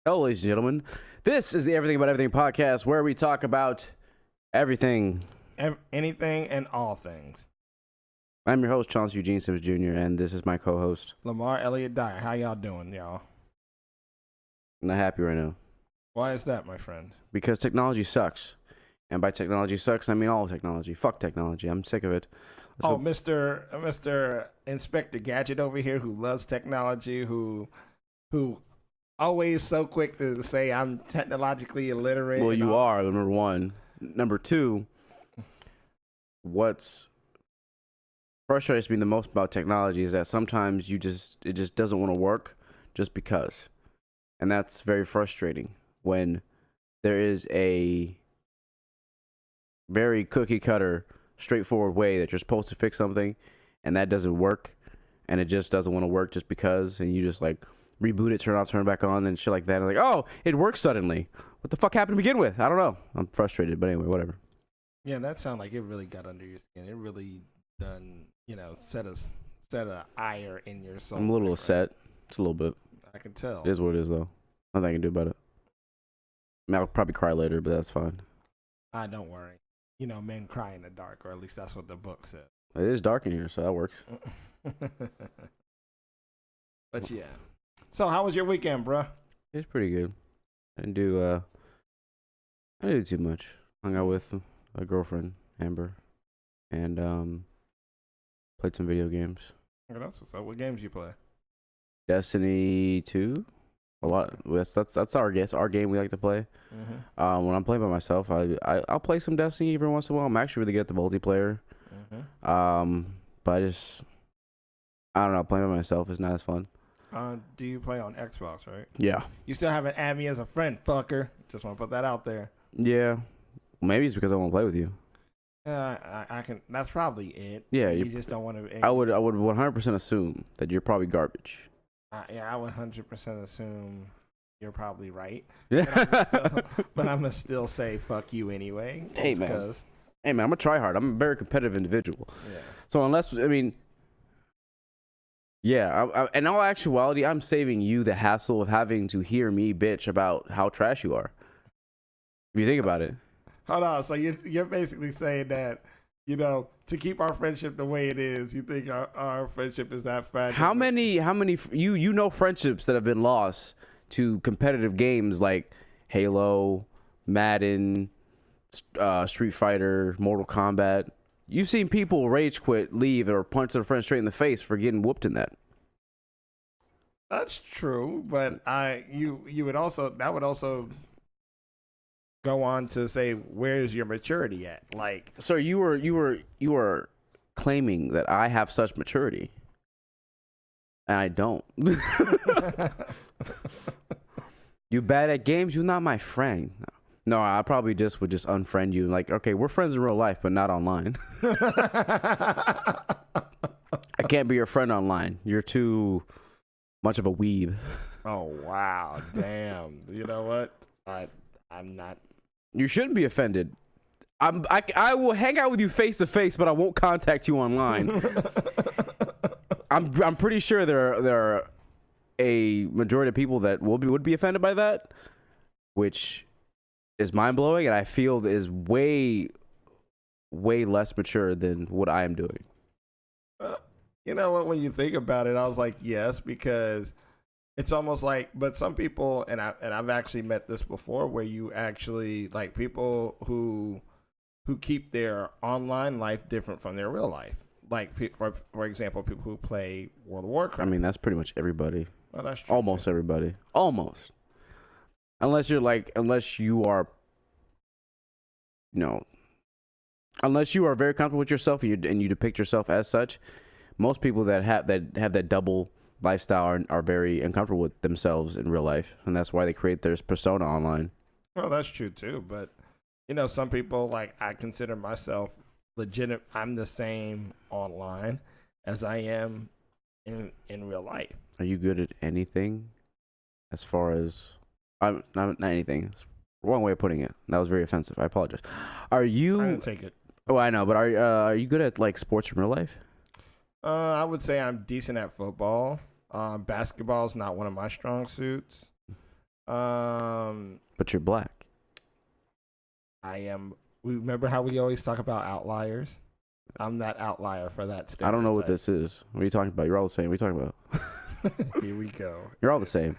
Hello, ladies and gentlemen. This is the Everything About Everything podcast where we talk about everything. Anything and all things. I'm your host, Chauncey Eugene Sims Jr., and this is my co-host. Lamar Dyer. How y'all doing, y'all? I'm not happy right now. Why is that, my friend? Because technology sucks. And by technology sucks, I mean all technology. Fuck technology. I'm sick of it. Mr. Inspector Gadget over here who loves technology, who always so quick to say I'm technologically illiterate. Well, you are, number one. Number two, what's frustrates me the most about technology is that sometimes it just doesn't want to work just because. And that's very frustrating when there is a very cookie cutter, straightforward way that you're supposed to fix something and that doesn't work and it just doesn't want to work just because, and you just like reboot it, turn it back on and shit like that. And like, oh, it works suddenly. What the fuck happened to begin with? I don't know. I'm frustrated, but anyway, whatever. Yeah, that sounded like it really got under your skin. It really done, set a ire in your soul. I'm a little upset. It's a little bit. I can tell. It is what it is, though. Nothing I can do about it. I mean, I'll probably cry later, but that's fine. Don't worry. Men cry in the dark, or at least that's what the book said. It is dark in here, so that works. But yeah. So how was your weekend, bruh? It's pretty good. I didn't do too much. Hung out with a girlfriend, Amber, and played some video games. So what games you play? Destiny 2. A lot. That's our game we like to play. Mm-hmm. When I'm playing by myself, I'll play some Destiny every once in a while. I'm actually really good at the multiplayer. Mm-hmm. But I don't know. Playing by myself is not as fun. Do you play on Xbox, right? Yeah. You still haven't added me as a friend, fucker. Just want to put that out there. Yeah. Maybe it's because I won't play with you. I can. That's probably it. Yeah. You just don't want to. I would 100% assume that you're probably garbage. I would 100% assume you're probably right. Yeah. But I'm gonna still say fuck you anyway. Hey man, I'm a try hard. I'm a very competitive individual. Yeah. So in all actuality, I'm saving you the hassle of having to hear me bitch about how trash you are. If you think about it. Hold on. So you're basically saying that, to keep our friendship the way it is, you think our friendship is that fragile? How many friendships that have been lost to competitive games like Halo, Madden, Street Fighter, Mortal Kombat? You've seen people rage quit, leave, or punch their friend straight in the face for getting whooped in that. That's true, but you would also go on to say, where's your maturity at? Like, so you were claiming that I have such maturity, and I don't. You bad at games? You're not my friend. No, I probably would just unfriend you. Like, okay, we're friends in real life, but not online. I can't be your friend online. You're too much of a weeb. Oh wow, damn. You know what? I'm not. You shouldn't be offended. I will hang out with you face to face, but I won't contact you online. I'm pretty sure there are a majority of people that would be offended by that, which is mind blowing, and I feel is way less mature than what I am doing. You know what? When you think about it, I was like, yes, because it's almost like, but some people, and I've actually met this before, where you actually like people who keep their online life different from their real life. Like, for example, people who play World of Warcraft. I mean, that's pretty much everybody. Well, that's true. Almost everybody. Almost. Unless you are, unless you are very comfortable with yourself and you depict yourself as such, most people that have that double lifestyle are very uncomfortable with themselves in real life, and that's why they create their persona online. Well, that's true too, but some people, like, I consider myself legitimate. I'm the same online as I am in real life. Are you good at anything? As far as not anything. Wrong way of putting it. That was very offensive. I apologize. Are you? I didn't take it. Oh, I know, but are you good at like sports in real life? I would say I'm decent at football. Basketball is not one of my strong suits. But you're black. I am. Remember how we always talk about outliers? I'm that outlier for that stereotype. I don't know what this is. What are you talking about? You're all the same. What are you talking about? Here we go. You're all the same.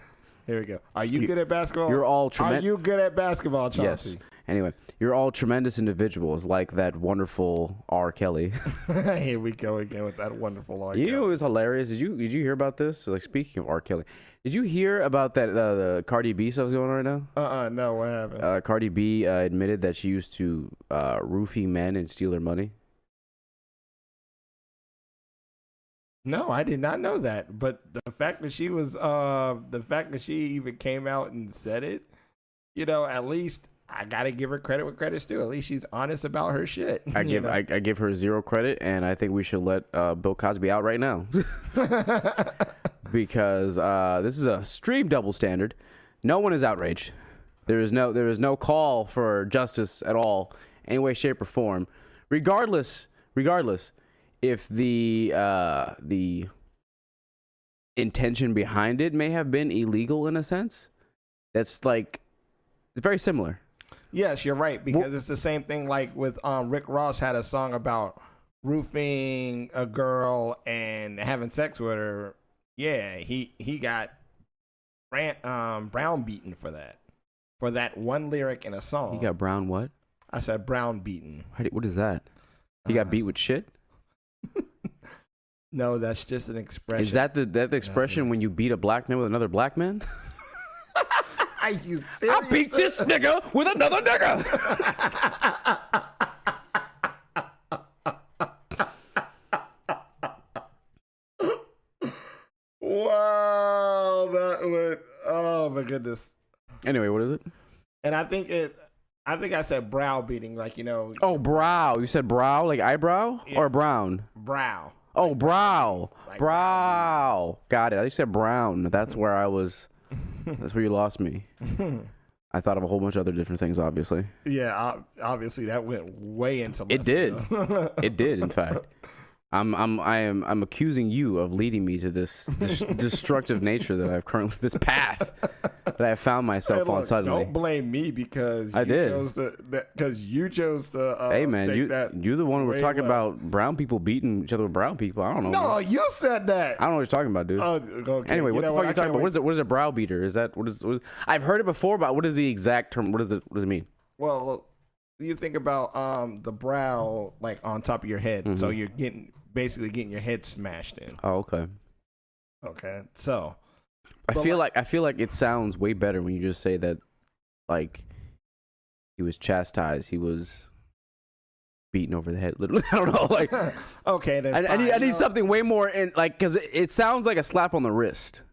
Here we go. Are you good at basketball? You're all tremendous. Are you good at basketball, Chauncey? Yes. Anyway, you're all tremendous individuals like that wonderful R. Kelly. Here we go again with that wonderful R. You Kelly. know what was hilarious? Did you hear about this? So, like, speaking of R. Kelly, did you hear about that the Cardi B stuff's going on right now? No, what happened? Cardi B admitted that she used to roofie men and steal their money. No, I did not know that. But the fact that she was, the fact that she even came out and said it, you know, at least I gotta give her credit where credit's due. At least she's honest about her shit. I give her zero credit, and I think we should let Bill Cosby out right now because this is a extreme double standard. No one is outraged. There is no call for justice at all, any way, shape, or form. Regardless. If the intention behind it may have been illegal in a sense, that's like it's very similar. Yes, you're right, because it's the same thing like with Rick Ross had a song about roofing a girl and having sex with her. Yeah, he got brown beaten for that one lyric in a song. He got brown what? I said brown beaten. What is that? He got beat with shit? No, that's just an expression. Is that the expression when you beat a black man with another black man? Are you serious? I beat this nigga with another nigga. Wow, that would. Oh my goodness. Anyway, what is it? And I think I said brow beating, like, you know. Oh, brow. You said brow, like eyebrow, yeah. Or brown? Brow. Oh, brow. Like brow. Got it. I said brown. That's where I was. That's where you lost me. I thought of a whole bunch of other different things, obviously. Yeah, obviously that went way into left. It did. It did, in fact. I'm accusing you of leading me to this destructive nature that I've currently, this path that I have found myself on suddenly. Don't blame me because you chose to. Hey man, you're the one who was talking about brown people beating each other with brown people. I don't know. No, you said that. I don't know what you're talking about, dude. Okay. Anyway, what the fuck are you talking about? What is a brow beater? Is that what is? I've heard it before, but what is the exact term? What does it mean? Well, you think about the brow like on top of your head, mm-hmm. So you're basically getting your head smashed in. Oh, okay. Okay, so I feel like it sounds way better when you just say that, like he was chastised, he was beaten over the head. Literally, I don't know. Like, okay, then I need something way more in, like, because it sounds like a slap on the wrist.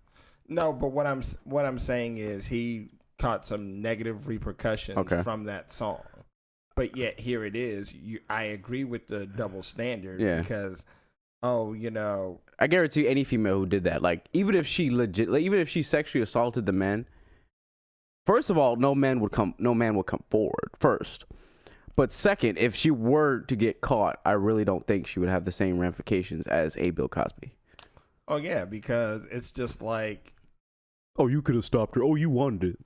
No, but what I'm saying is he caught some negative repercussions from that song. But yet here it is. I agree with the double standard because, you know, I guarantee you any female who did that, like even if she sexually assaulted the man, first of all, no man would come forward first. But second, if she were to get caught, I really don't think she would have the same ramifications as a Bill Cosby. Oh yeah, because it's just like, oh, you could have stopped her. Oh, you wanted it.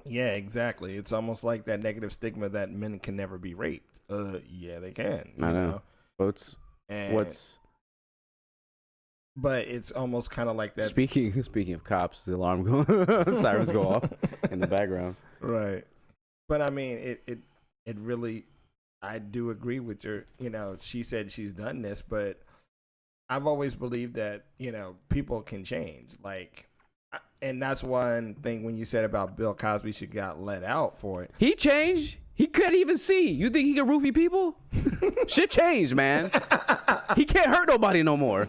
Yeah, exactly. It's almost like that negative stigma that men can never be raped. Yeah, they can. You know? But it's almost kind of like that. Speaking of cops, the alarm sirens go off in the background. Right. But I mean, it really, I do agree with her. You know, she said she's done this, but I've always believed that, you know, people can change. Like, and that's one thing when you said about Bill Cosby, she got let out for it. He changed. He couldn't even see. You think he could roofie people? Shit changed, man. He can't hurt nobody no more.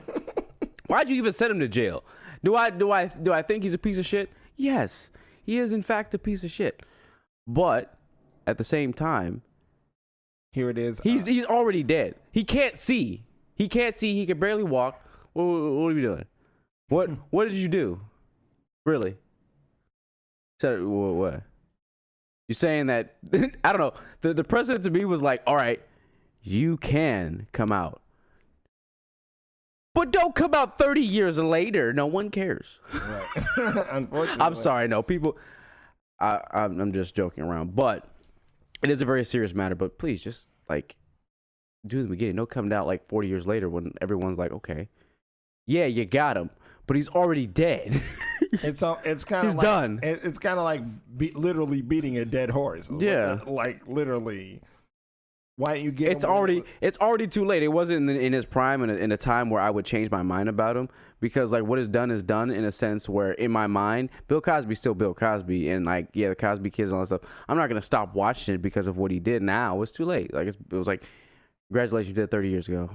Why'd you even send him to jail? Do I think he's a piece of shit? Yes, he is in fact a piece of shit. But at the same time, here it is. He's already dead. He can't see. He can barely walk. What are you doing? What did you do? Really? So what? You're saying that I don't know. The president to me was like, all right, you can come out, but don't come out 30 years later. No one cares. Right. Unfortunately, I'm sorry. No people. I'm just joking around, but it is a very serious matter. But please, just like do the beginning. Don't come out like 40 years later when everyone's like, okay, yeah, you got him, but he's already dead. It's kind of like, done. It's kind of like literally beating a dead horse. Yeah, like literally. Why don't you get? It's already too late. It wasn't in his prime in a time where I would change my mind about him, because like what is done in a sense where in my mind Bill Cosby's still Bill Cosby, and like the Cosby Kids and all that stuff. I'm not gonna stop watching it because of what he did. Now it's too late. Like it was like, congratulations, you did it 30 years ago.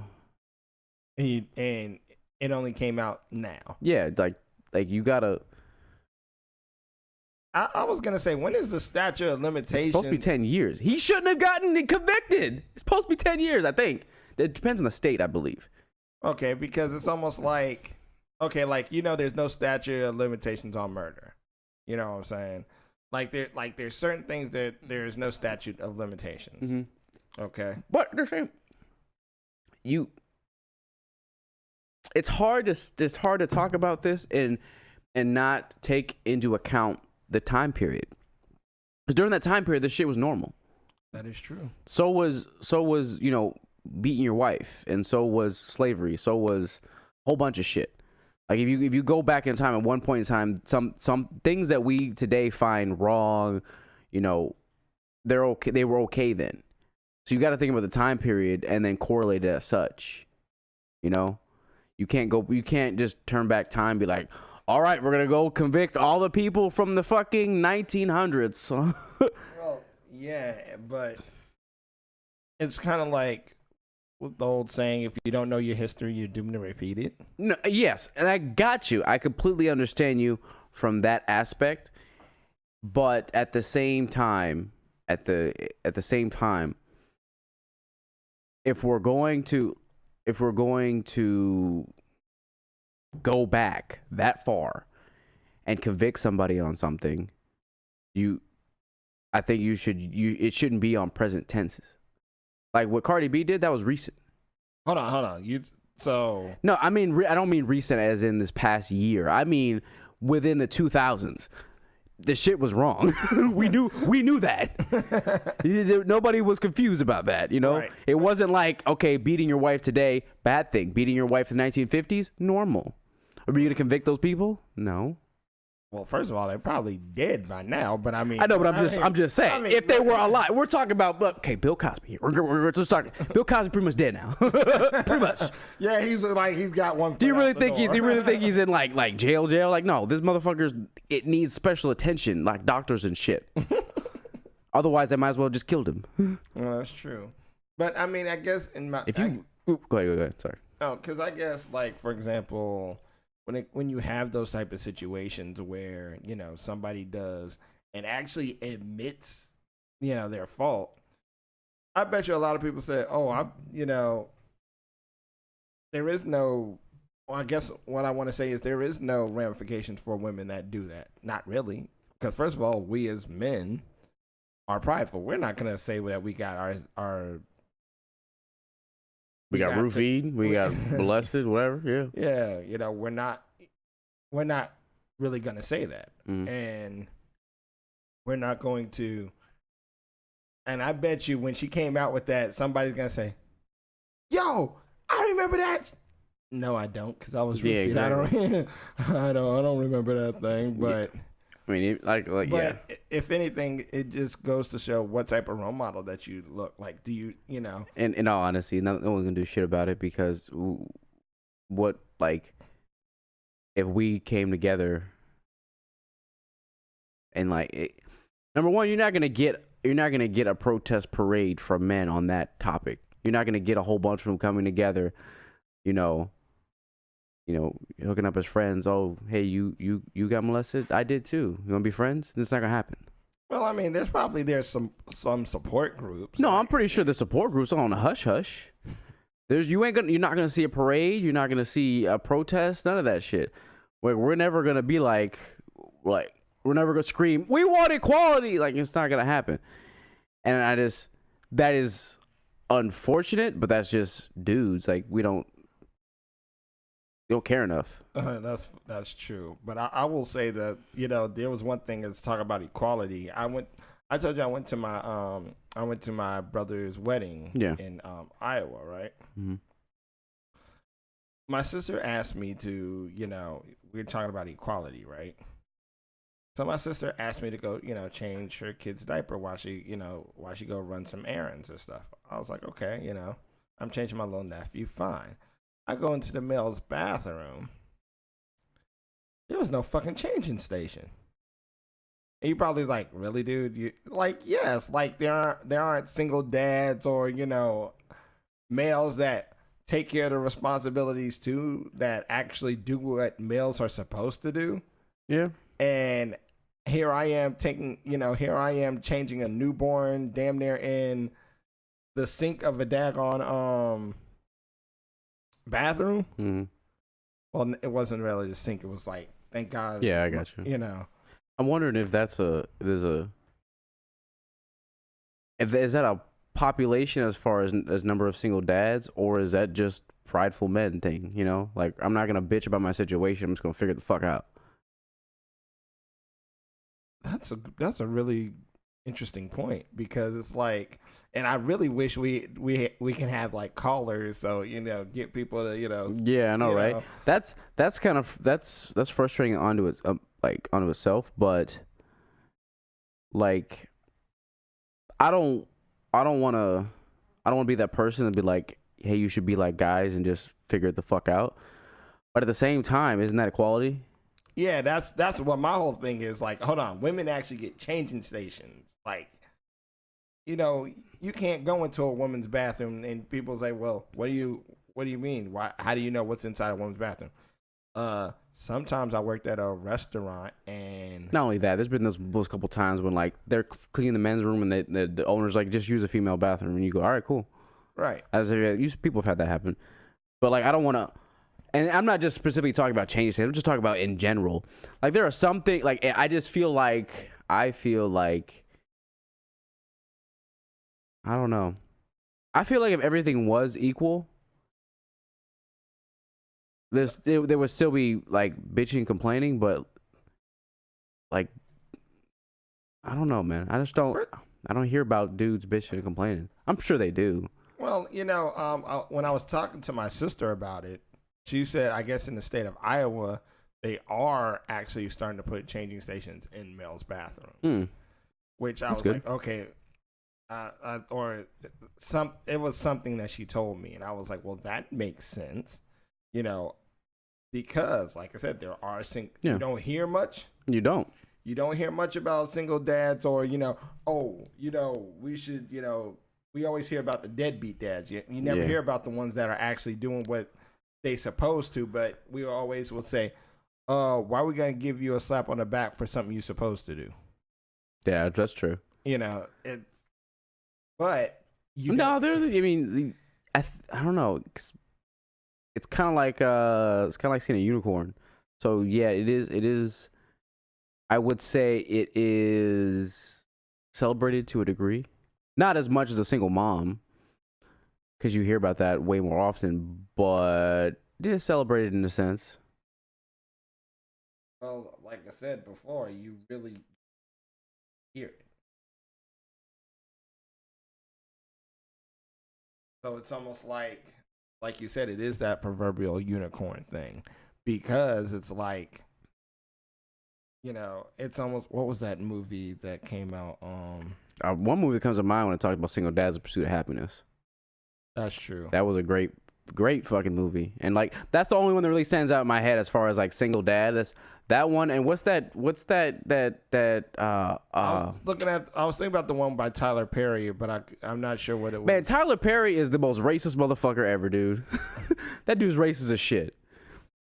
And it only came out now. Yeah, like you gotta. I was gonna say, when is the statute of limitations? It's supposed to be 10 years. He shouldn't have gotten convicted. It's supposed to be 10 years, I think. It depends on the state, I believe. Okay, because it's almost like, okay, like there's no statute of limitations on murder. You know what I'm saying? There's certain things that there's no statute of limitations. Mm-hmm. Okay, but they're saying it's hard to talk about this and not take into account the time period, because during that time period, this shit was normal. That is true. So was beating your wife, and so was slavery, so was a whole bunch of shit. Like if you go back in time, at one point in time, some things that we today find wrong, they're okay. They were okay then. So you got to think about the time period and then correlate it as such. You can't just turn back time and be like, all right, we're going to go convict all the people from the fucking 1900s. Well, yeah, but it's kind of like the old saying, if you don't know your history, you're doomed to repeat it. No, yes, and I got you. I completely understand you from that aspect. But at the same time, if we're going to go back that far and convict somebody on something, I think it shouldn't be on present tenses. Like what Cardi B did, that was recent. Hold on. No, I mean, I don't mean recent as in this past year. I mean within the 2000s. The shit was wrong. we knew that. Nobody was confused about that, Right. It wasn't like, okay, beating your wife today, bad thing. Beating your wife in the 1950s, normal. Are you going to convict those people? No. Well, first of all, they're probably dead by now, but I mean... I know, but I'm just saying, if they were alive, we're talking about, okay, Bill Cosby. We're just talking, Bill Cosby pretty much dead now. Pretty much. Yeah, he's got one... Do you really think he's in like jail? Like, no, this it needs special attention, like doctors and shit. Otherwise, I might as well just killed him. Well, that's true. But I mean, I guess in my... Go ahead. Sorry. Oh, because I guess, like, for example... When you have those type of situations where somebody does and actually admits their fault, I bet you a lot of people say, there is no. Well, I guess what I want to say is there is no ramifications for women that do that. Not really, because first of all, we as men are prideful. We're not gonna say that we got our. We got roofied, we got molested, whatever. Yeah. Yeah, we're not really gonna say that, and we're not going to. And I bet you when she came out with that, somebody's gonna say, "Yo, I remember that." No, I don't, because I was roofied. Exactly. I don't remember that thing, but. Yeah. I mean, but if anything, it just goes to show what type of role model that you look like. Do you, And in all honesty, no one's gonna do shit about it, because if we came together and number one, you're not gonna get a protest parade from men on that topic. You're not gonna get a whole bunch of them coming together, hooking up as friends. Oh, hey, you got molested? I did too. You want to be friends? It's not gonna happen. Well, I mean, there's some support groups. No, I'm pretty sure the support groups are on a hush hush. You're not gonna see a parade. You're not gonna see a protest. None of that shit. We're never gonna be like we're never gonna scream, "We want equality!" Like, it's not gonna happen. And that is unfortunate, but that's just dudes. Like, we don't. don't care enough. That's true. But I will say that, you know, there was one thing that's talk about equality. I told you I went to my brother's wedding in Iowa, right? Mm-hmm. My sister asked me to, you know, we were talking about equality, right? So my sister asked me to go, you know, change her kid's diaper while she go run some errands and stuff. I was like, okay, you know, I'm changing my little nephew, fine. I go into the male's bathroom. There was no fucking changing station. And you probably like, really, dude? You like, yes, like there aren't single dads or, you know, males that take care of the responsibilities too, that actually do what males are supposed to do. Yeah. And here I am changing a newborn damn near in the sink of a daggone bathroom. Mm-hmm. Well, it wasn't really the sink. It was like, thank God. Yeah, I got you. You know. I'm wondering if is that a population as far as number of single dads, or is that just prideful men thing? You know, like, I'm not gonna bitch about my situation. I'm just gonna figure the fuck out. That's a really interesting point, because it's like, and I really wish we can have like callers, so, you know, get people to, you know. Yeah, I know, right? Know. That's kind of that's frustrating onto itself, but like, I don't want to be that person and be like, hey, you should be like guys and just figure it the fuck out. But at the same time, isn't that equality? Yeah, that's what my whole thing is. Like, hold on, women actually get changing stations. Like, you know, you can't go into a woman's bathroom and people say, well, what do you mean? Why? How do you know what's inside a woman's bathroom? Sometimes I worked at a restaurant, and not only that, there's been those couple times when like they're cleaning the men's room and the owner's like, just use a female bathroom, and you go, all right, cool. Right. People have had that happen. But like, I don't want to, and I'm not just specifically talking about changes, I'm just talking about in general. Like, there are some things, like, I feel like I don't know. I feel like if everything was equal, there would still be like bitching and complaining, but like, I don't know, man. I don't hear about dudes bitching and complaining. I'm sure they do. Well, you know, when I was talking to my sister about it, she said, I guess in the state of Iowa, they are actually starting to put changing stations in males' bathrooms, which I was good. Like, okay, it was something that she told me, and I was like, well, that makes sense, you know, because like I said, there are you don't hear much. You don't hear much about single dads, or, you know, oh, you know, we should, you know, we always hear about the deadbeat dads. You never hear about the ones that are actually doing what they supposed to, but we always will say, why are we going to give you a slap on the back for something you're supposed to do? Yeah, that's true. You know, I don't know. It's kind of like seeing a unicorn. So yeah, it is. I would say it is celebrated to a degree, not as much as a single mom, because you hear about that way more often, but it is celebrated in a sense. Well, like I said before, you really hear it. So it's almost like you said, it is that proverbial unicorn thing, because it's like, you know, it's almost, what was that movie that came out? One movie that comes to mind when I talk about single dads, The Pursuit of Happiness. That's true. That was a great fucking movie, and like, that's the only one that really stands out in my head as far as like single dad. That's that one. And what's that I was thinking about the one by Tyler Perry, but I'm not sure what it was. Man, Tyler Perry is the most racist motherfucker ever, dude. That dude's racist as shit.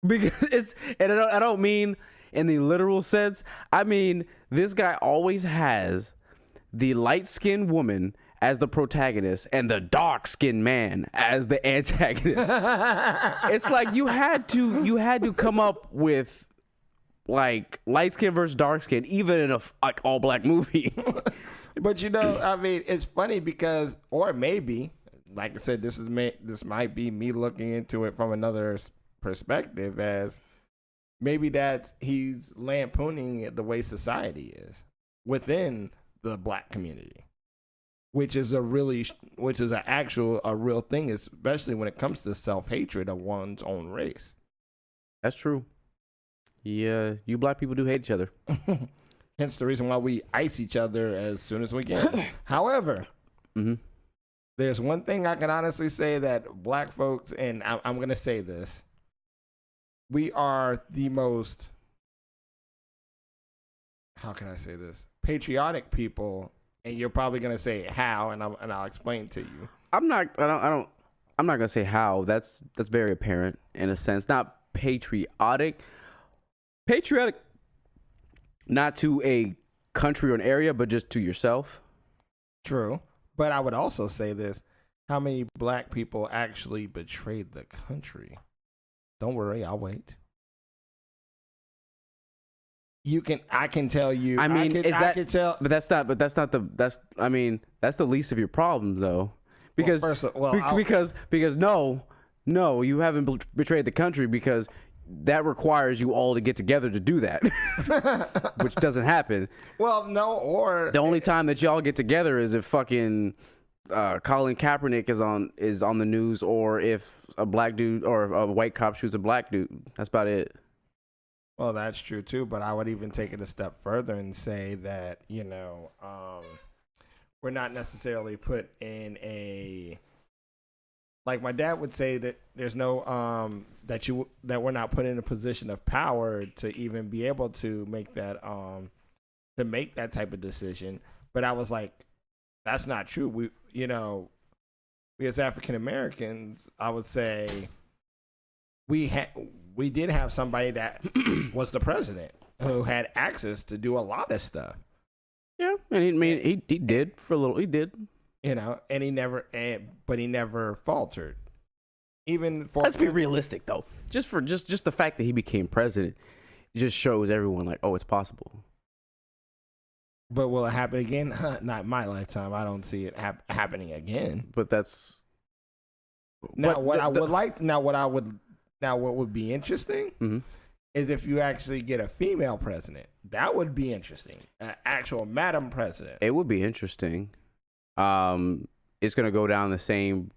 Because I don't mean in the literal sense. I mean, this guy always has the light-skinned woman as the protagonist and the dark-skinned man as the antagonist. It's like you had to come up with like light skin versus dark skin, even in a like all black movie. But you know, I mean, it's funny because, or maybe, like I said, this might be me looking into it from another perspective as maybe that he's lampooning the way society is within the black community, which is a real thing, especially when it comes to self-hatred of one's own race. That's true. Yeah, you black people do hate each other. Hence the reason why we ice each other as soon as we can. However, there's one thing I can honestly say that black folks, and I'm going to say this, we are the most, how can I say this, patriotic people, and you're probably going to say how, and I'll explain to you. I'm not going to say how. That's very apparent in a sense. Not patriotic, not to a country or an area, but just to yourself. True. But I would also say this. How many black people actually betrayed the country? Don't worry, I'll wait. I can tell you. I mean, can tell. But that's not the least of your problems, though. Because because no, you haven't betrayed the country, because that requires you all to get together to do that, which doesn't happen. Well, no, or the only time that y'all get together is if fucking Colin Kaepernick is on the news, or if a black dude or a white cop shoots a black dude. That's about it. Well, that's true too, but I would even take it a step further and say that, we're not necessarily put in a, like my dad would say, that there's no that we're not put in a position of power to even be able to make that type of decision. But I was like, that's not true. We as African Americans, I would say we did have somebody that was the president who had access to do a lot of stuff. Yeah, and he did for a little. He did, and he never faltered. Even for, let's be realistic though. Just the fact that he became president, it just shows everyone like, oh, it's possible. But will it happen again? Not in my lifetime. I don't see it happening again. But that's what would be interesting is if you actually get a female president. That would be interesting. An actual madam president. It would be interesting. It's gonna go down the same.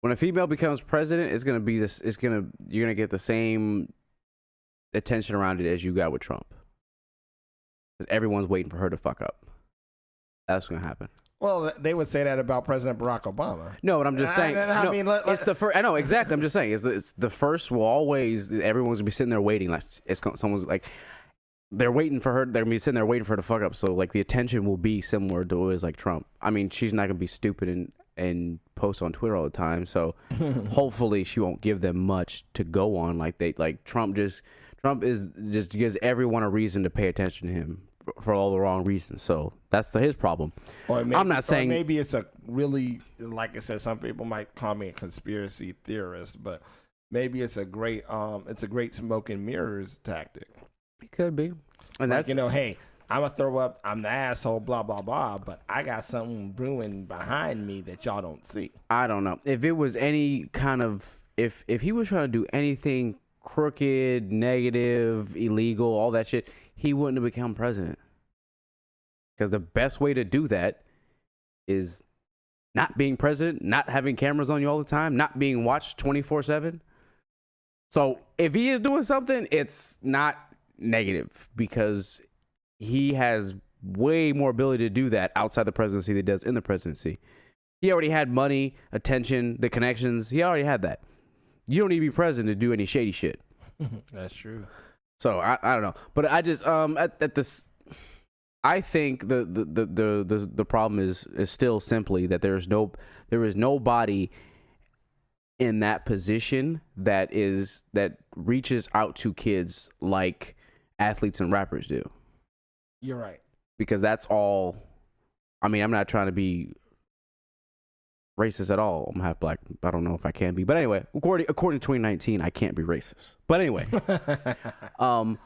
When a female becomes president, it's gonna be this. You're gonna get the same attention around it as you got with Trump. Because everyone's waiting for her to fuck up. That's what's gonna happen. Well, they would say that about President Barack Obama. No, but I'm just saying. It's the first. I know exactly. I'm just saying. It's the first. Will always. Everyone's gonna be sitting there waiting. Like someone's like, they're waiting for her. They're gonna be sitting there waiting for her to fuck up. So like the attention will be similar to what is like Trump. I mean, she's not gonna be stupid and post on Twitter all the time. So hopefully she won't give them much to go on. Trump gives everyone a reason to pay attention to him for all the wrong reasons. So that's his problem. I'm not saying maybe it's a really, like I said, some people might call me a conspiracy theorist, but maybe it's a great smoke and mirrors tactic. It could be. And that's, hey, I'm gonna throw up, I'm the asshole, blah blah blah, but I got something brewing behind me that y'all don't see. I don't know if it was any kind of if he was trying to do anything crooked, negative, illegal, all that shit, he wouldn't have become president. Because the best way to do that is not being president, not having cameras on you all the time, not being watched 24/7. So if he is doing something, it's not negative, because he has way more ability to do that outside the presidency than he does in the presidency. He already had money, attention, the connections. He already had that. You don't need to be president to do any shady shit. That's true. So I don't know, but I just at this, I think the problem is still simply that there is nobody in that position that reaches out to kids like athletes and rappers do. You're right. Because that's all. I mean, I'm not trying to be racist at all. I'm half black. I don't know if I can be, but anyway, according to 2019, I can't be racist. But anyway, I'm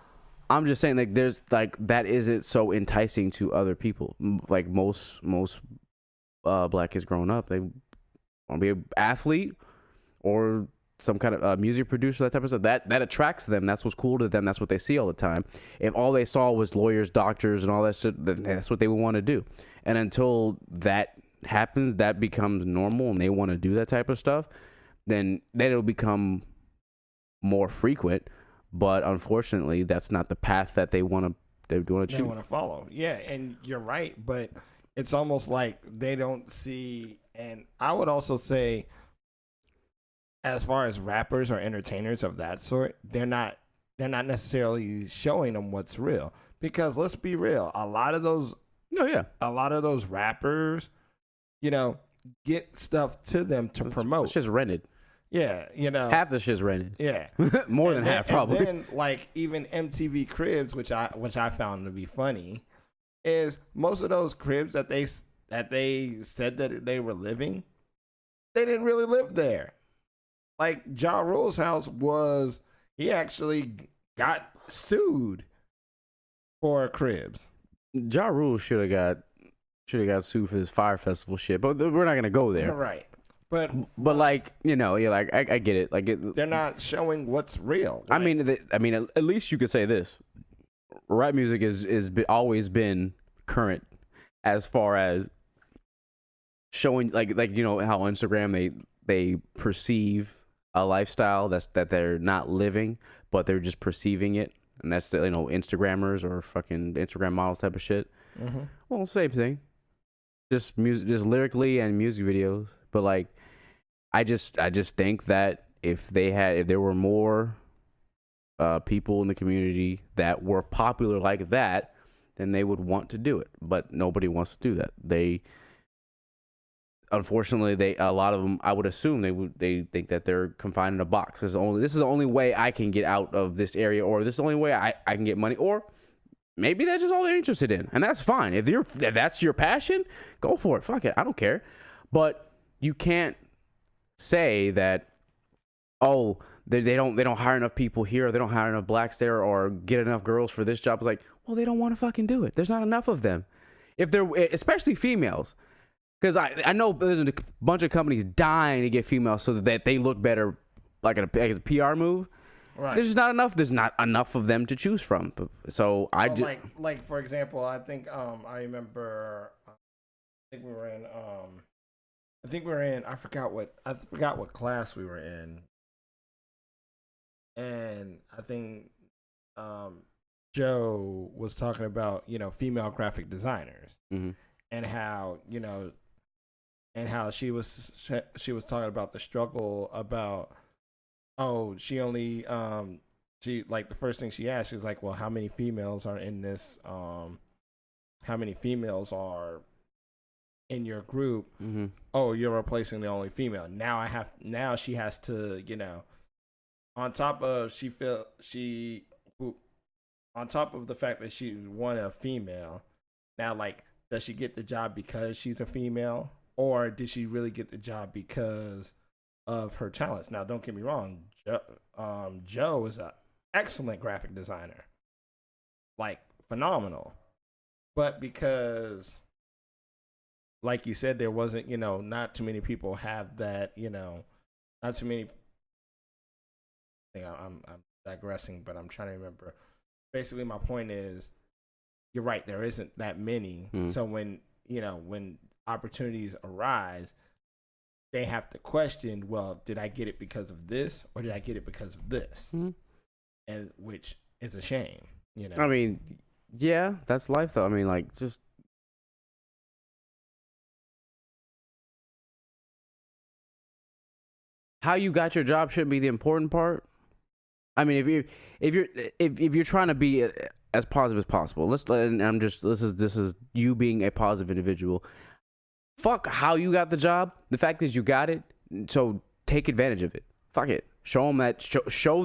just saying, like, there's like that isn't so enticing to other people. Like most black kids growing up, they want to be an athlete or some kind of music producer, that type of stuff, that attracts them. That's what's cool to them. That's what they see all the time. If all they saw was lawyers, doctors, and all that shit, then that's what they would want to do. And until that happens, that becomes normal, and they want to do that type of stuff, then it'll become more frequent. But unfortunately, that's not the path that they want to follow. Yeah, and you're right, but it's almost like they don't see. And I would also say, as far as rappers or entertainers of that sort, they're not necessarily showing them what's real. Because let's be real, a lot of those rappers, get stuff to them to promote. It's just rented. Yeah, half the shit's rented. Yeah, more than half probably. And then like even MTV Cribs, which I found to be funny, is most of those cribs that they said that they were living, they didn't really live there. Like Ja Rule's house he actually got sued for cribs. Ja Rule should have got sued for his Fire Festival shit, but we're not gonna go there. Right. But like, I get it. Like they're not showing what's real. Like, I mean, at least you could say this: rap music is always been current as far as showing, like how Instagram they perceive a lifestyle that they're not living, but they're just perceiving it, and that's the Instagrammers or fucking Instagram models type of shit. Mm-hmm. Well, same thing, just music, just lyrically and music videos, but like. I just think that if there were more people in the community that were popular like that, then they would want to do it. But nobody wants to do that. Unfortunately, a lot of them, I would assume they think that they're confined in a box. This is the only way I can get out of this area, or this is the only way I can get money, or maybe that's just all they're interested in, and that's fine. If that's your passion, go for it. Fuck it, I don't care. But you can't say that they don't hire enough people here, or they don't hire enough blacks there, or get enough girls for this job. It's like, well, they don't want to fucking do it. There's not enough of them. If they're, especially females, because I know there's a bunch of companies dying to get females so that they look better, like as a PR move. Right. There's not enough. There's not enough of them to choose from. So like for example, I think I remember I think we were in I forgot what class we were in. And I think Joe was talking about, female graphic designers, mm-hmm. and how she was talking about the struggle about, she only she, like, the first thing she asked, she was like, well, how many females are in this how many females are in your group? Mm-hmm. Oh, you're replacing the only female. Now she has to, on top of on top of the fact that she won a female, now, like, does she get the job because she's a female, or did she really get the job because of her talents? Now, don't get me wrong, Joe is an excellent graphic designer, like, phenomenal, but because, like you said, there wasn't, not too many people have that, not too many. I'm digressing, but I'm trying to remember. Basically, my point is, you're right. There isn't that many. Mm. So when opportunities arise, they have to question, well, did I get it because of this, or did I get it because of this? Mm. And which is a shame, I mean, yeah, that's life, though. I mean, like, just. How you got your job shouldn't be the important part. I mean, if you're trying to be as positive as possible, this is you being a positive individual. Fuck how you got the job. The fact is you got it, so take advantage of it. Fuck it. Show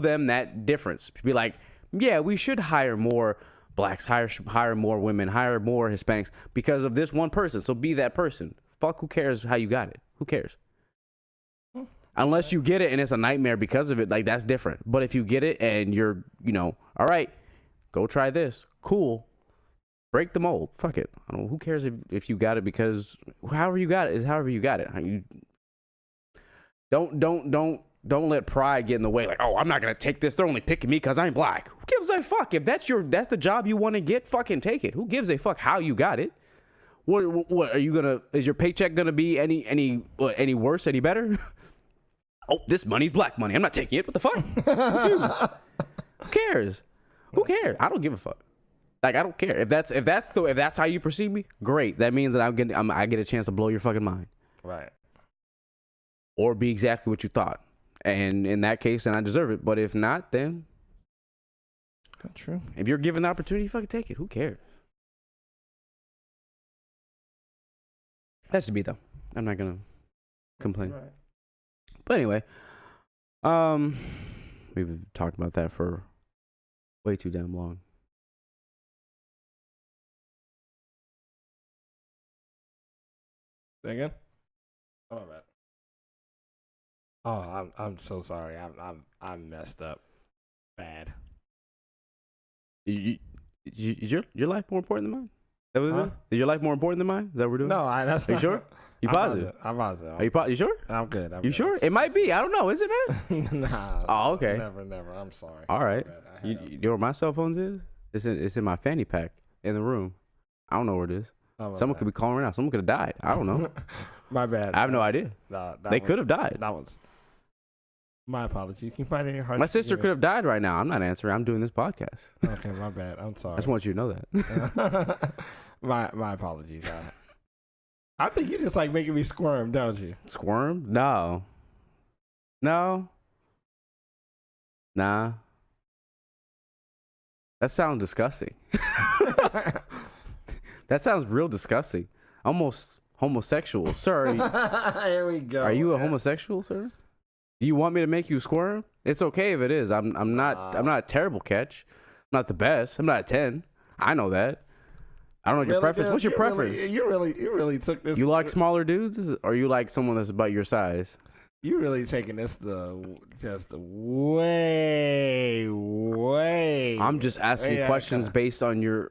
them that difference. Be like, yeah, we should hire more blacks, hire more women, hire more Hispanics because of this one person. So be that person. Fuck, who cares how you got it? Who cares? Unless you get it and it's a nightmare because of it, like, that's different. But if you get it and you're, all right, go try this. Cool. Break the mold. Fuck it. I don't know. Who cares if you got it, because however you got it is however you got it. You don't don't let pride get in the way. Like, oh, I'm not gonna take this. They're only picking me because I'm black. Who gives a fuck? If that's the job you want to get, fucking take it. Who gives a fuck how you got it? What are you gonna? Is your paycheck gonna be any worse, any better? Oh, this money's black money. I'm not taking it. What the fuck? Who cares? Who cares? I don't give a fuck. Like, I don't care if that's how you perceive me. Great. That means that I get a chance to blow your fucking mind. Right. Or be exactly what you thought. And in that case, then I deserve it. But if not, then that's true. If you're given the opportunity, fucking take it. Who cares? That's to be though. I'm not gonna complain. Right. But anyway, we've talked about that for way too damn long. Say again? Oh, my bad. Oh, I'm so sorry. I'm messed up. Bad. Is your life more important than mine? That was it? Is your life more important than mine? Is that what we're doing? No, that's. Are you sure? You positive? I'm positive. Are you sure? I'm good. You sure? It might be. I don't know. Is it, man? Nah. Oh, okay. Never. I'm sorry. All right. You know where my cell phones is? It's in my fanny pack in the room. I don't know where it is. Someone could be calling right now. Someone could have died. I don't know. My bad. I have no idea. They could have died. That was my apologies. You can find it in your heart. My sister could have died right now. I'm not answering. I'm doing this podcast. Okay, my bad. I'm sorry. I just want you to know that. my apologies. I think you just like making me squirm, don't you? Squirm? No. Nah. That sounds disgusting. That sounds real disgusting. Almost homosexual. Sir, here we go. Are you a homosexual, sir? Do you want me to make you squirm? It's okay if it is. I'm not a terrible catch. I'm not the best. I'm not a 10. I know that. I don't know your preference. What's your preference? You really took this. You like smaller dudes, or you like someone that's about your size? You really taking this just way. I'm just asking questions based on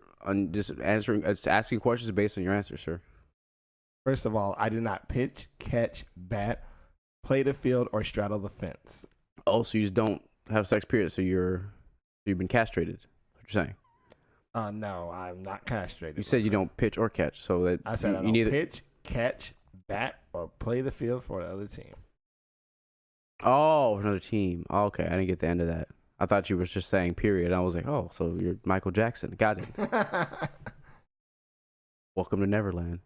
asking questions based on your answer, sir. First of all, I do not pitch, catch, bat, play the field, or straddle the fence. Oh, so you just don't have sex, period. So you've been castrated. That's what you're saying? No, I'm not castrated. You said you don't pitch or catch, so that I said I don't pitch, catch, bat, or play the field for the other team. Oh, another team. Oh, okay, I didn't get the end of that. I thought you were just saying period. I was like, oh, so you're Michael Jackson. Got it. Welcome to Neverland.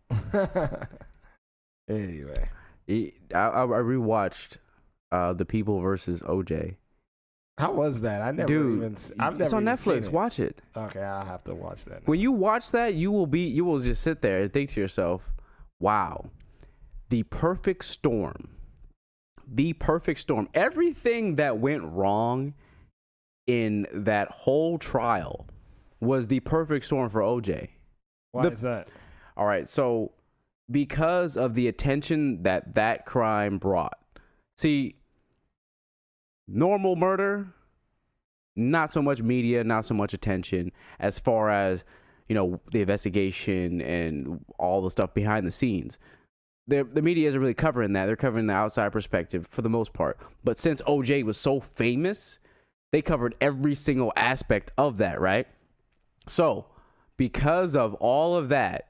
Anyway, I rewatched The People versus OJ. How was that? I've never it's on Netflix. Watch it. Okay, I'll have to watch that. When you watch that, you will just sit there and think to yourself, wow, the perfect storm. The perfect storm. Everything that went wrong in that whole trial was the perfect storm for OJ. Why is that? All right, so because of the attention that crime brought. See, normal murder, not so much media, not so much attention as far as, the investigation and all the stuff behind the scenes. The media isn't really covering that. They're covering the outside perspective for the most part. But since OJ was so famous, they covered every single aspect of that, right? So, because of all of that,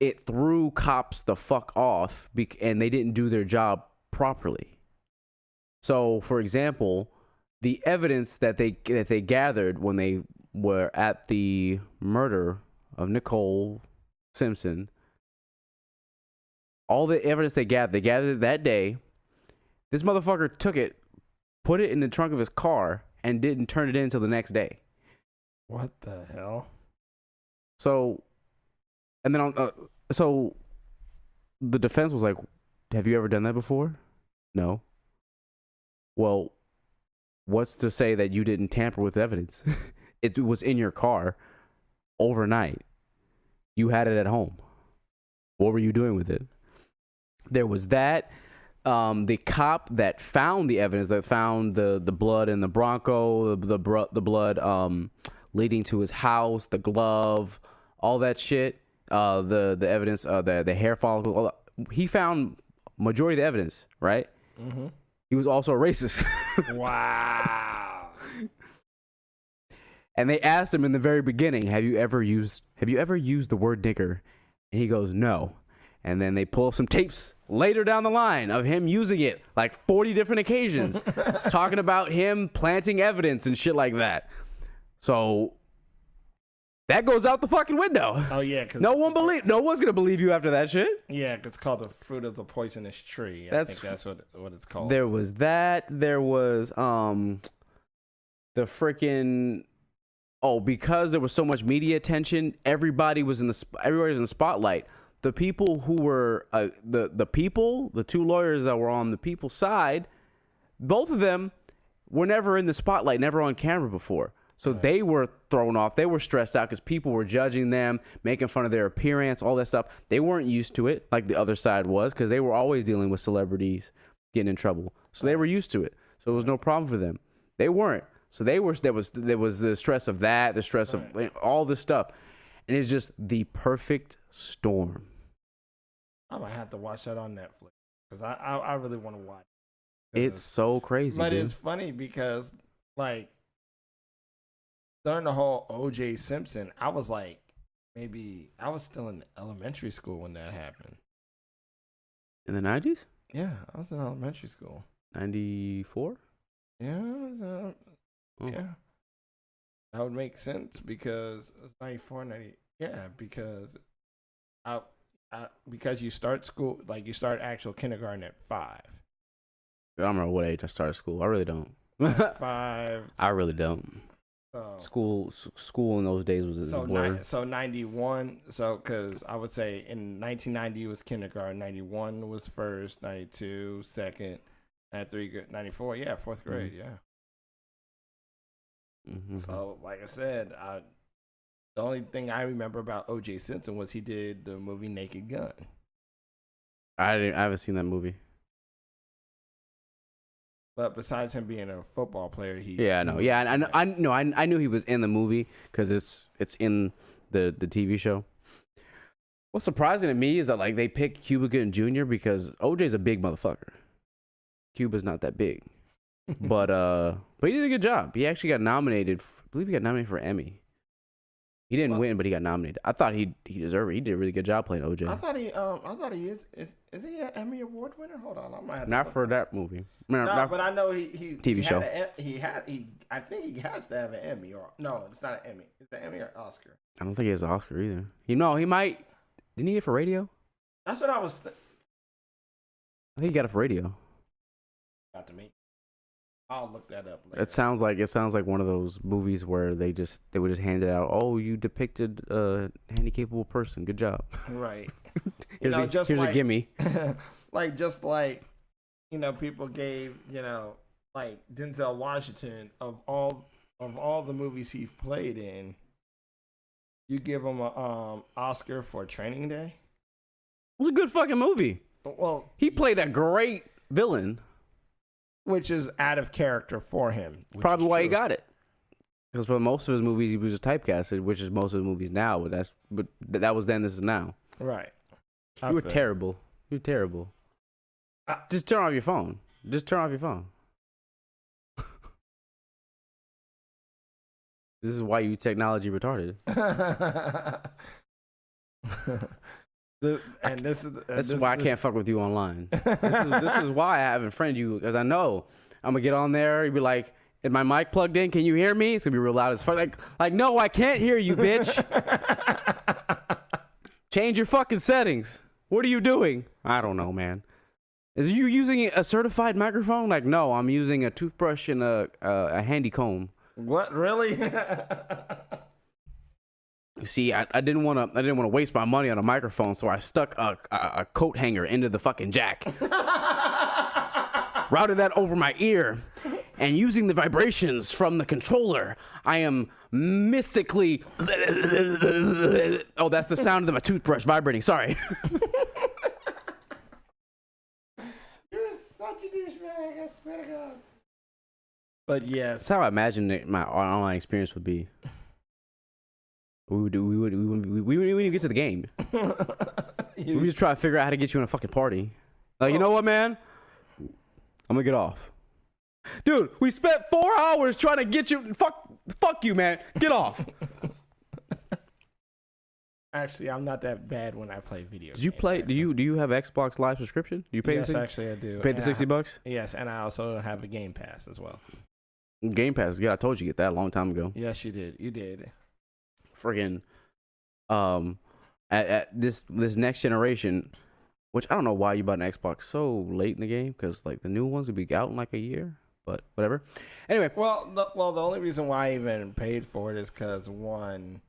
it threw cops the fuck off and they didn't do their job properly. So, for example, the evidence that they gathered when they were at the murder of Nicole Simpson, all the evidence they gathered that day, this motherfucker took it, put it in the trunk of his car, and didn't turn it in until the next day. What the hell? So, and then so the defense was like, have you ever done that before? No. Well, what's to say that you didn't tamper with evidence? It was in your car overnight. You had it at home. What were you doing with it? There was that. The cop that found the evidence, that found the blood in the Bronco, the blood leading to his house, the glove, all that shit, the evidence, the hair follicle. He found majority of the evidence, right? Mm-hmm. He was also a racist. Wow. And they asked him in the very beginning, have you ever used the word nigger? And he goes, no. And then they pull up some tapes later down the line of him using it like 40 different occasions, talking about him planting evidence and shit like that. So that goes out the fucking window. Oh yeah, no one's gonna believe you after that shit. Yeah, it's called the fruit of the poisonous tree. I think that's what it's called. There was that. There was the freaking because there was so much media attention, everybody was in the spotlight. The people who were the two lawyers that were on the people's side, both of them were never in the spotlight, never on camera before. So they were thrown off. They were stressed out because people were judging them, making fun of their appearance, all that stuff. They weren't used to it like the other side was because they were always dealing with celebrities getting in trouble. So they were used to it. So it was no problem for them. They weren't. So there was the stress of that, the stress of all this stuff. And it's just the perfect storm. I might have to watch that on Netflix because I really want to watch it. It's so crazy. But dude. it's funny because, like, during the whole O.J. Simpson, I was like, I was still in elementary school when that happened. In the 90s? Yeah, I was in elementary school. 94? Yeah, yeah. That would make sense because it's 94, 90. Yeah, because because you start school, like you start actual kindergarten at 5. I don't remember what age I started school. I really don't. 5. I really don't. School in those days was so 91. So because I would say in 1990 it was kindergarten, 91 was first, 92 second, 93 94. Yeah, fourth grade. Yeah. Mm-hmm. So, like I said, the only thing I remember about O.J. Simpson was he did the movie Naked Gun. I haven't seen that movie. But besides him being a football player, I know. Yeah, I knew he was in the movie because it's in the TV show. What's surprising to me is that like they picked Cuba Gooding Jr. because O.J.'s a big motherfucker. Cuba's not that big. But he did a good job. He actually got nominated. I believe he got nominated for Emmy. He didn't win, but he got nominated. I thought he deserved it. He did a really good job playing OJ. I thought he is he an Emmy Award winner? Hold on, I might have not for that movie. But I know he TV show. I think he has to have an Emmy or no, it's not an Emmy. It's an Emmy or Oscar. I don't think he has an Oscar either. He might. Didn't he get it for radio? That's what I was. I think he got it for radio. Got to me. I'll look that up later. It sounds like one of those movies where they would just hand it out. Oh, you depicted a handicapable person. Good job. Right. here's a gimme. just like people gave like Denzel Washington of all the movies he's played in. You give him a Oscar for Training Day. It was a good fucking movie. Well, he played a great villain. Which is out of character for him. Probably why he got it. Because for most of his movies, he was just typecasted, which is most of his movies now. But that was then, this is now. Right. You were terrible. You're terrible. Just turn off your phone. Just turn off your phone. This is why you technology retarded. That's why I can't fuck with you online. This is why I haven't friended you, because I know I'm gonna get on there. You'd be like, "Is my mic plugged in? Can you hear me?" It's gonna be real loud as fuck. Like, no, I can't hear you, bitch. Change your fucking settings. What are you doing? I don't know, man. Is you using a certified microphone? Like, no, I'm using a toothbrush and a handy comb. What, really? You see, I didn't want to waste my money on a microphone, so I stuck a coat hanger into the fucking jack, routed that over my ear, and using the vibrations from the controller, I am mystically. Oh, that's the sound of my toothbrush vibrating. Sorry. You're such a douchebag. I swear to God. But yeah, that's how I imagined my online experience would be. We wouldn't even get to the game. We just try to figure out how to get you in a fucking party. Like, you know what, man? I'm gonna get off. Dude, we spent 4 hours trying to get you. Fuck you, man. Get off. Actually, I'm not that bad when I play video games. Did you play? Do you have Xbox Live subscription? Do you pay? Yes, actually, I do. Pay the $60? Yes, and I also have a Game Pass as well. Game Pass. Yeah, I told you to get that a long time ago. Yes, you did. You did. Friggin', at this next generation, which I don't know why you bought an Xbox so late in the game, because like the new ones would be out in like a year. But whatever. Anyway. Well, the only reason why I even paid for it is because, one,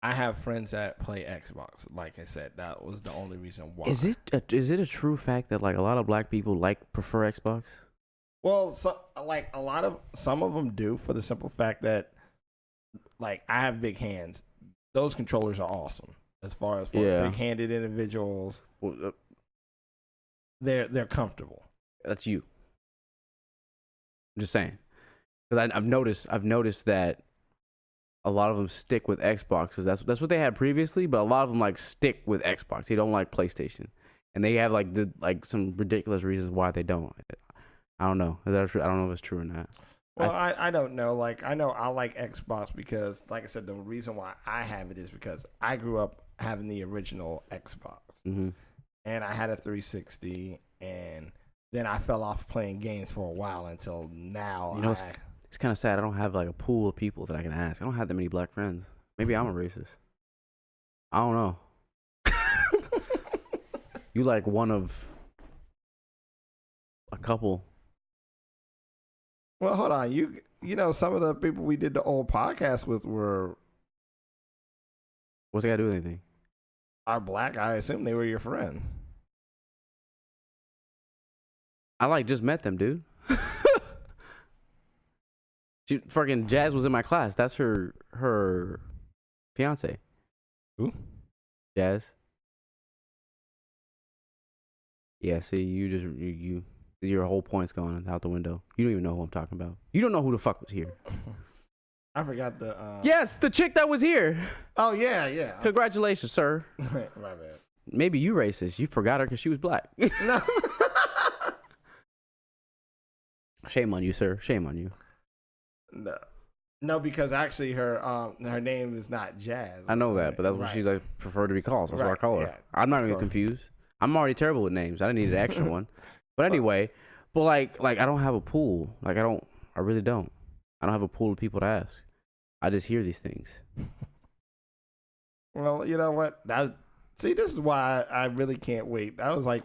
I have friends that play Xbox. Like I said, that was the only reason why. Is it a true fact that like a lot of black people prefer Xbox? Well, some of them do, for the simple fact that, like, I have big hands. Those controllers are awesome. As far as for big-handed individuals, they're comfortable. That's you. I'm just saying, because I've noticed that a lot of them stick with Xboxes. That's what they had previously, but a lot of them like stick with Xbox. They don't like PlayStation, and they have like some ridiculous reasons why they don't. I don't know. Is that true? I don't know if it's true or not. Well, I don't know. Like, I know I like Xbox because, like I said, the reason why I have it is because I grew up having the original Xbox, and I had a 360, and then I fell off playing games for a while until now. You know, it's kind of sad. I don't have like a pool of people that I can ask. I don't have that many black friends. Maybe I'm a racist. I don't know. You like one of a couple. Well, hold on. You know, some of the people we did the old podcast with were. What's it got to do with anything? Are black. I assume they were your friends. I like just met them, dude. Fucking Jazz was in my class. That's her fiance. Who? Jazz. Yeah, see, your whole point's gone out the window. You don't even know who I'm talking about. You don't know who the fuck was here. I forgot the. Yes, the chick that was here. Oh yeah. Congratulations, sir. My bad. Maybe you racist. You forgot her because she was black. No. Shame on you, sir. Shame on you. No, because actually her name is not Jazz. I know that, but that's what she like preferred to be called. So that's what I call her. Yeah. I'm not even confused. I'm already terrible with names. I didn't need an extra one. But anyway, but like I don't have a pool. Like I really don't. I don't have a pool of people to ask. I just hear these things. Well, you know what? See, this is why I really can't wait. I was like,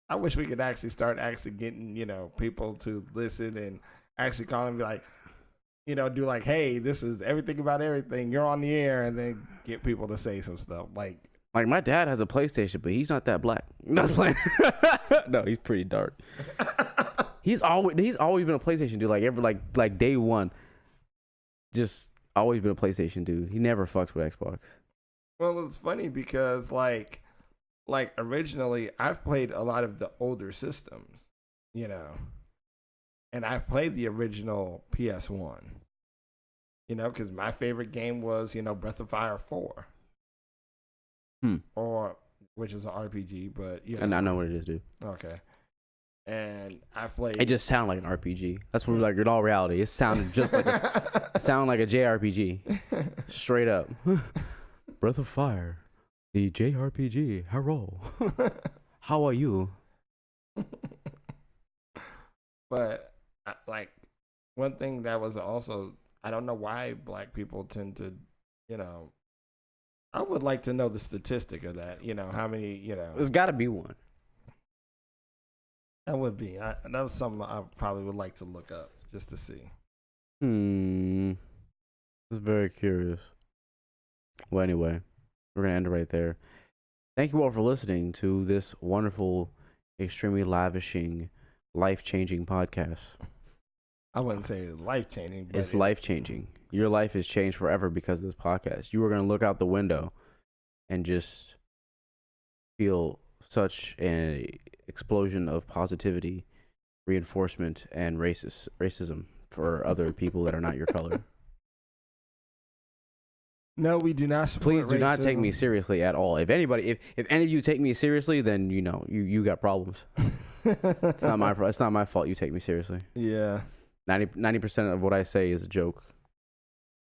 I wish we could actually start getting, people to listen and actually call and be like, do like, hey, this is Everything About Everything. You're on the air, and then get people to say some stuff. Like my dad has a PlayStation, but he's not that black. Not playing. No, he's pretty dark. He's always been a PlayStation dude. Like like day one, just always been a PlayStation dude. He never fucks with Xbox. Well, it's funny because like originally I've played a lot of the older systems, and I've played the original PS1, because my favorite game was, Breath of Fire 4. Or, which is an RPG, but, And I know what it is, dude. Okay. And I played. It just sounded like an RPG. That's what, like, in all reality, it sounded just like a JRPG. Straight up. Breath of Fire. The JRPG. Hello. How are you? But, like, one thing that was also, I don't know why black people tend to, I would like to know the statistic of that. How many, There's got to be one. That would be. That was something I probably would like to look up just to see. It's very curious. Well, anyway, we're going to end it right there. Thank you all for listening to this wonderful, extremely lavishing, life-changing podcast. I wouldn't say life-changing. But it's life-changing. Your life is changed forever because of this podcast. You are going to look out the window and just feel such an explosion of positivity, reinforcement, and racism for other people that are not your color. No, we do not support Please do not take racism. me seriously at all. If anybody, if any of you take me seriously, then you got problems. It's not my fault you take me seriously. Yeah. 90% of what I say is a joke.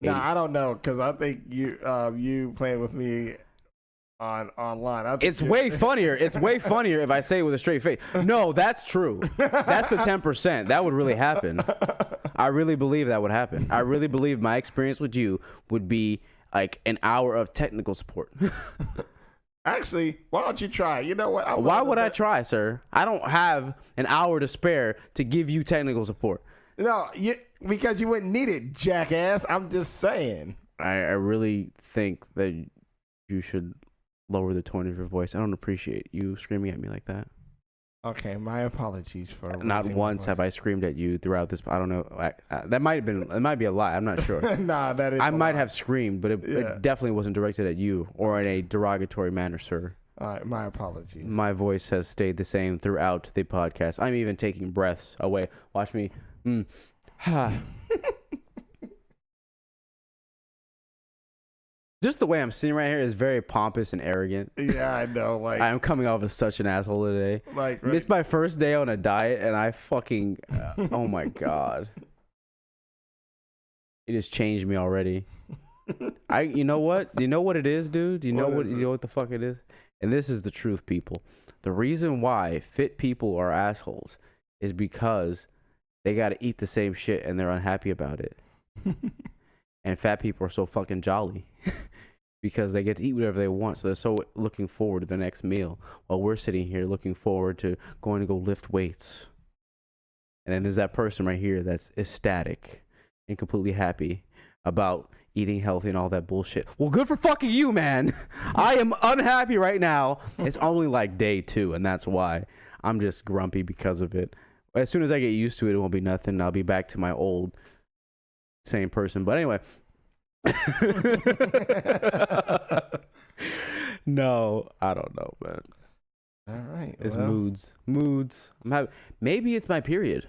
No, I don't know, because I think you playing with me online. It's way funnier. It's way funnier if I say it with a straight face. No, that's true. That's the 10%. That would really happen. I really believe that would happen. I really believe my experience with you would be like an hour of technical support. Actually, why don't you try? You know what? Why would I try, sir? I don't have an hour to spare to give you technical support. No, because you wouldn't need it, jackass. I'm just saying. I really think that you should lower the tone of your voice. I don't appreciate you screaming at me like that. Okay, my apologies for not once have I screamed at you throughout this. I don't know. That might have been. It might be a lie. I'm not sure. Nah, that is. I might have screamed, but it definitely wasn't directed at you or in a derogatory manner, sir. All right, my apologies. My voice has stayed the same throughout the podcast. I'm even taking breaths away. Watch me. Just the way I'm sitting right here is very pompous and arrogant. Yeah, I know. Like, I'm coming off as such an asshole today. Like, right. It's my first day on a diet, and I fucking, oh my god, it has changed me already. You know what? You know what it is, dude? You know what the fuck it is? And this is the truth, people. The reason why fit people are assholes is because they got to eat the same shit and they're unhappy about it. And fat people are so fucking jolly because they get to eat whatever they want. So they're so looking forward to the next meal while we're sitting here looking forward to going to go lift weights. And then there's that person right here that's ecstatic and completely happy about eating healthy and all that bullshit. Well, good for fucking you, man. I am unhappy right now. It's only like day 2, and that's why I'm just grumpy because of it. As soon as I get used to it, it won't be nothing. I'll be back to my old same person. But anyway. No, I don't know, man. All right. It's moods. Maybe it's my period.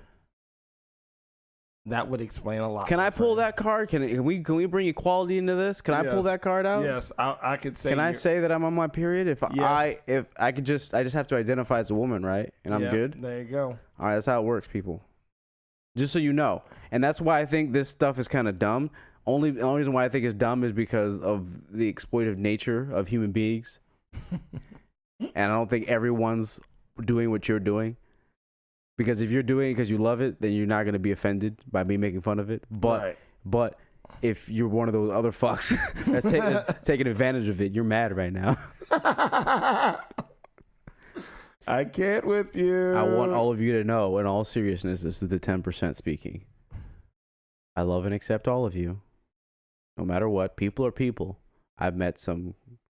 That would explain a lot. Can I pull that card? Can we bring equality into this? Can I pull that card out? Yes, I could say. Can I say that I'm on my period? If I could just have to identify as a woman, right? And I'm good. There you go. All right, that's how it works, people. Just so you know, and that's why I think this stuff is kind of dumb. The only reason why I think it's dumb is because of the exploitive nature of human beings, and I don't think everyone's doing what you're doing. Because if you're doing it because you love it, then you're not going to be offended by me making fun of it. But if you're one of those other fucks that's taking advantage of it, you're mad right now. I can't with you. I want all of you to know, in all seriousness, this is the 10% speaking. I love and accept all of you. No matter what. People are people. I've met some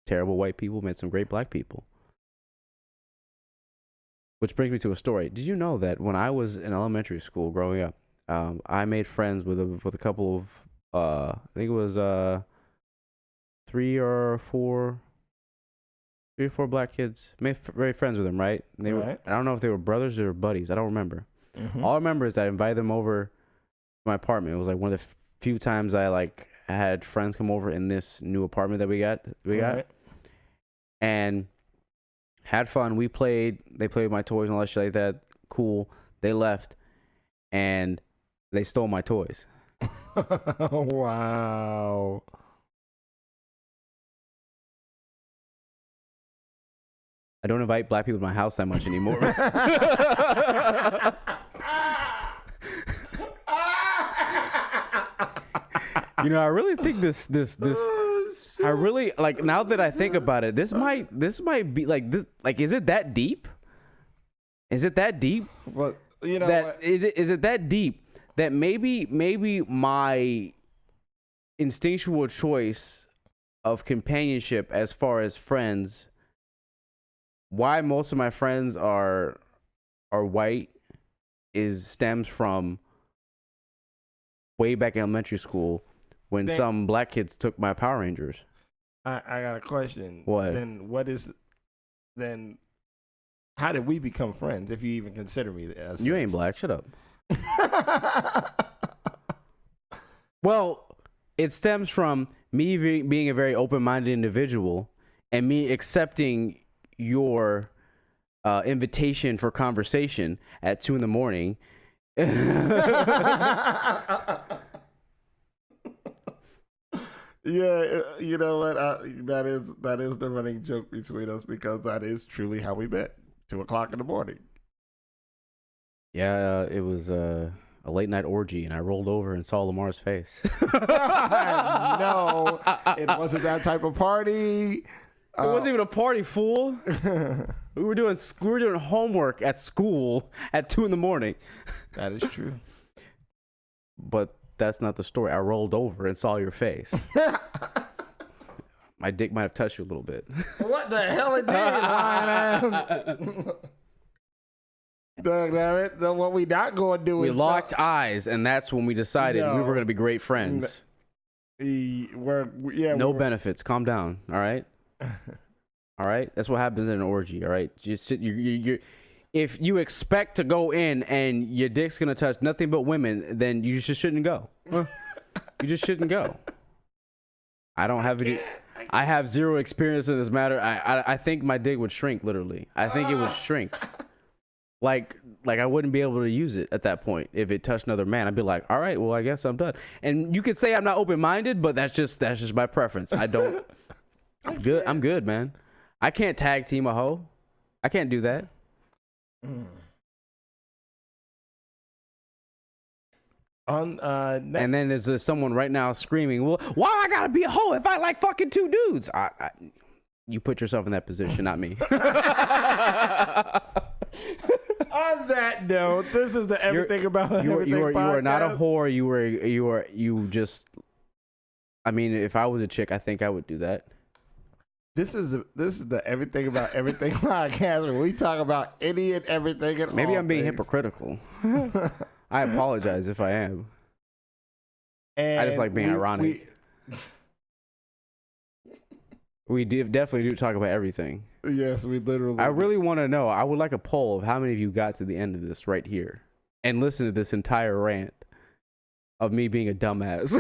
terrible white people, met some great black people. Which brings me to a story. Did you know that when I was in elementary school growing up, I made friends with a couple of, I think it was 3 or 4 black kids. Made very friends with them, right? And they were, I don't know if they were brothers or buddies. I don't remember. Mm-hmm. All I remember is that I invited them over to my apartment. It was like one of the few times I had friends come over in this new apartment that we got. And had fun. We played. They played with my toys and all that shit like that. Cool. They left, and they stole my toys. Wow. I don't invite black people to my house that much anymore. I really think this. I really now that I think about it, this might be this. Is it that deep? Is it that deep? Well, is it that deep that maybe my instinctual choice of companionship as far as friends, why most of my friends are white, stems from way back in elementary school. When some black kids took my Power Rangers. I got a question. What? Then how did we become friends, if you even consider me as ain't black. Shut up. Well, It stems from me being a very open-minded individual and me accepting your invitation for conversation at 2 a.m. Yeah, you know what? That is the running joke between us because that is truly how we met. 2 o'clock in the morning. Yeah, it was a late night orgy, and I rolled over and saw Lamar's face. No, it wasn't that type of party. It wasn't even a party, fool. We were doing homework at school at 2 a.m. That is true. But that's not the story. I rolled over and saw your face. My dick might have touched you a little bit. What the hell it did? Damn it. Then what we not going to do we is... locked eyes, and that's when we decided we were going to be great friends. No benefits. Calm down, all right? All right? That's what happens in an orgy, all right? If you expect to go in and your dick's going to touch nothing but women, then you just shouldn't go. You just shouldn't go. I don't have any... I have zero experience in this matter. I think my dick would shrink, literally. I think it would shrink. Like I wouldn't be able to use it at that point if it touched another man. I'd be like, all right, well, I guess I'm done. And you could say I'm not open-minded, but that's just my preference. I don't... I'm good, man. I can't tag team a hoe. I can't do that. And then there's someone right now screaming, well, why I gotta be a hoe if I like fucking 2 dudes? You put yourself in that position, not me. On that note, this is the Everything About Everything podcast. You are not a whore. You just... I mean, if I was a chick, I think I would do that. This is the Everything About Everything podcast where we talk about any and everything and Maybe all I'm being things. Hypocritical. I apologize if I am. And I just like being ironic. We definitely do talk about everything. Yes, we literally. I really want to know. I would like a poll of how many of you got to the end of this right here and listen to this entire rant of me being a dumbass.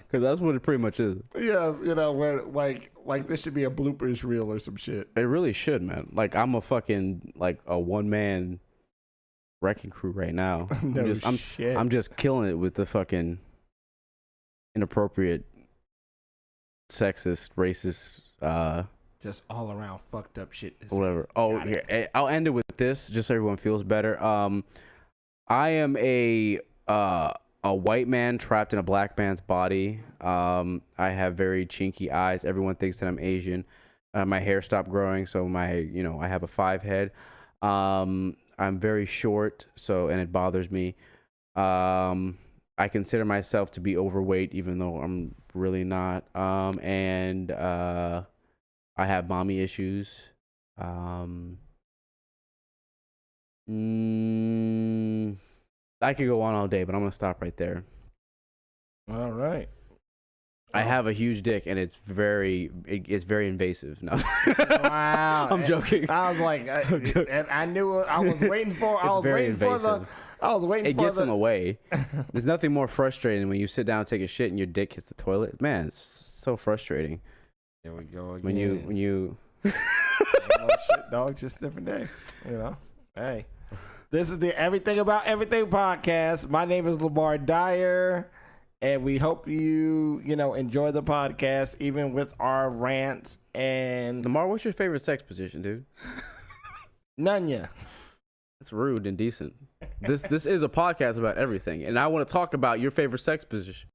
Because that's what it pretty much is. Yes, where like this should be a bloopers reel or some shit. It really should, man. Like I'm a fucking a one-man wrecking crew right now. Shit. I'm just killing it with the fucking inappropriate, sexist, racist, just all around fucked up shit. Whatever. Oh, here, I'll end it with this, just so everyone feels better. I am a white man trapped in a black man's body. I have very chinky eyes. Everyone thinks that I'm Asian. My hair stopped growing, so I have a 5 head. I'm very short, and it bothers me. I consider myself to be overweight, even though I'm really not. And I have mommy issues. I could go on all day, but I'm gonna stop right there. All right. I have a huge dick, and it's very invasive. No. Wow. I'm joking. I was like, and I knew I was waiting for. I was waiting for the. It gets in the way. There's nothing more frustrating when you sit down and take a shit and your dick hits the toilet. Man, it's so frustrating. Here we go again. When you. Shit, dog. Just different day. Hey. This is the Everything About Everything podcast. My name is Lamar Dyer, and we hope you enjoy the podcast, even with our rants. And Lamar, what's your favorite sex position, dude? None ya. That's rude and decent. This is a podcast about everything, and I want to talk about your favorite sex position.